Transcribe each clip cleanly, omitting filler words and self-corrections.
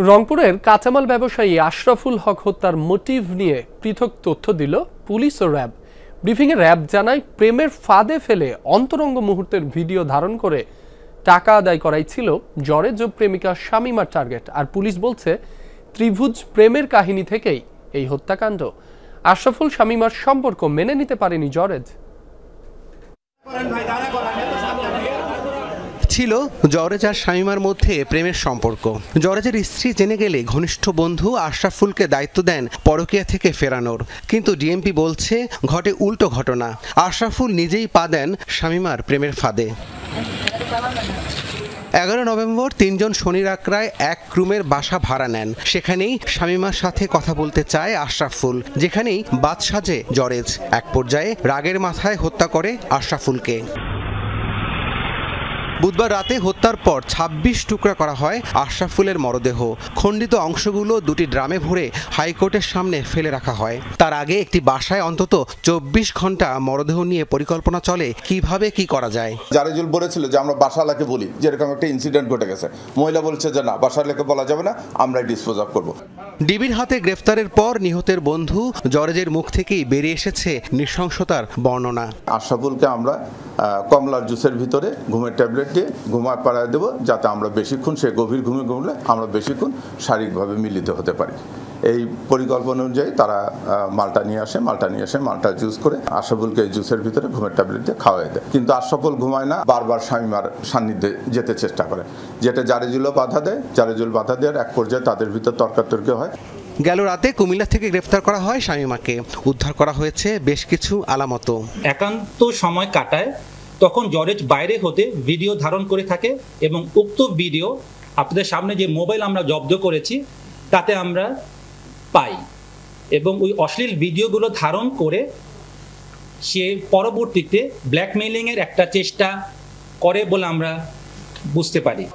রংপুরের কাঁচামাল ব্যবসায়ী আশরাফুল হক হত্যার মোটিভ নিয়ে পৃথক তথ্য দিল পুলিশ ও র্যাব। ব্রিফিংয়ে র্যাব জানায়, প্রেমের ফাঁদে ফেলে অন্তরঙ্গ মুহূর্তের ভিডিও ধারণ করে টাকা আদায় করাই ছিল জরেজ ও প্রেমিকা শামীমার টার্গেট। আর পুলিশ বলছে, ত্রিভুজ প্রেমের কাহিনী থেকেই এই হত্যাকাণ্ড। আশরাফুল শামীমার সম্পর্ক মেনে নিতে পারেনি জরেজ। ছিল জরেজ আর শামীমার মধ্যে প্রেমের সম্পর্ক। জরেজের স্ত্রী জেনে গেলে ঘনিষ্ঠ বন্ধু আশরাফুলকে দায়িত্ব দেন পরকীয়া থেকে ফেরানোর। কিন্তু ডিএমপি বলছে, ঘটে উল্টো ঘটনা। আশরাফুল নিজেই পা দেন শামীমার প্রেমের ফাঁদে। 11 নভেম্বর 3 জন শনির আকড়ায় এক রুমের বাসা ভাড়া নেন। সেখানেই শামীমার সাথে কথা বলতে চায় আশরাফুল, যেখানেই বাদ সাজে জরেজ। এক পর্যায়ে রাগের মাথায় হত্যা করে আশরাফুলকে। বুধবার রাতে হত্যার পর 26 টুকরা করা হয় আশরাফুলের মরদেহ। খণ্ডিত অংশগুলো দুটি ড্রামে ভরে হাইকোর্টের সামনে ফেলে রাখা হয়। তার আগে একটি বাসায় অন্তত 24 ঘন্টা মরদেহ নিয়ে পরিকল্পনা চলে কিভাবে কি করা যায়। জারেজুল বলেছিল যে আমরা বাসাওয়ালাকে বলি যে এরকম একটা ইনসিডেন্ট ঘটে গেছে। মহিলা বলছে যে না, বাসাওয়ালাকে বলা যাবে না, আমরা ডিসপোজ অফ করব। ডিবির হাতে গ্রেফতারের পর নিহতের বন্ধু জরেজের মুখ থেকেই বেরিয়ে এসেছে নৃশংসতার বর্ণনা। আশরাফুলকে আমরা কমলার জুসের ভিতরে ঘুমের ট্যাবলেট দিয়ে ঘুমায় পাড়ায় দেবো, যাতে আমরা বেশিক্ষণ, সে গভীর ঘুমে ঘুমলে আমরা বেশিক্ষণ শারীরিকভাবে মিলিত হতে পারি। এই পরিকল্পনা অনুযায়ী তারা মালটা নিয়ে আসে, মালটা জুস করে আশরাফুলকে এই জুসের ভিতরে ঘুমের ট্যাবলেট দিয়ে খাওয়াই দেয়। কিন্তু আশরাফুল ঘুমায় না, বারবার শামীমার সান্নিধ্যে যেতে চেষ্টা করে, যেটা জারেজুলও বাধা দেয়। জারেজুল বাধা দেওয়ার এক পর্যায়ে তাদের ভিতর তর্কাতর্কি হয়। গেল রাতে কুমিল্লা থেকে গ্রেফতার করা হয় শামীমাকে। উদ্ধার করা হয়েছে বেশ কিছু আলামত। একান্ত সময় কাটায়, তখন জরেজ বাইরে হতে ভিডিও ধারণ করে থাকে এবং উক্ত ভিডিও আপনাদের সামনে যে মোবাইল আমরা জব্দ করেছি তাতে আমরা পাই, এবং ওই অশ্লীল ভিডিওগুলো ধারণ করে সে পরবর্তীতে ব্ল্যাকমেইলিংয়ের একটা চেষ্টা করে বলে আমরা বুঝতে পারি।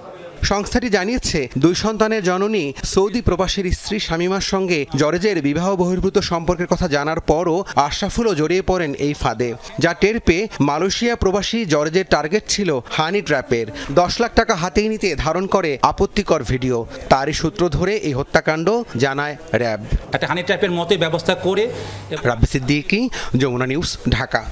সংস্থাটি জানিয়েছে, 2 সন্তানের জননী সৌদি প্রবাসীর স্ত্রী শামীমার সঙ্গে জরেজের বিবাহ বহির্ভূত সম্পর্কের কথা জানার পরও আশরাফুলও জড়িয়ে পড়েন এই ফাঁদে। যা টের পেয়ে মালয়েশিয়া প্রবাসী জরেজের টার্গেট ছিল হানি ট্র্যাপের। 10 লাখ টাকা হাতিয়ে নিতে ধারণ করে আপত্তিকর ভিডিও। তারই সূত্র ধরে এই হত্যাকাণ্ড জানায় র্যাব। একটা হানি ট্র্যাপের মতোই ব্যবস্থা করে। রাব্বি সিদ্দিকী, যমুনা নিউজ, ঢাকা।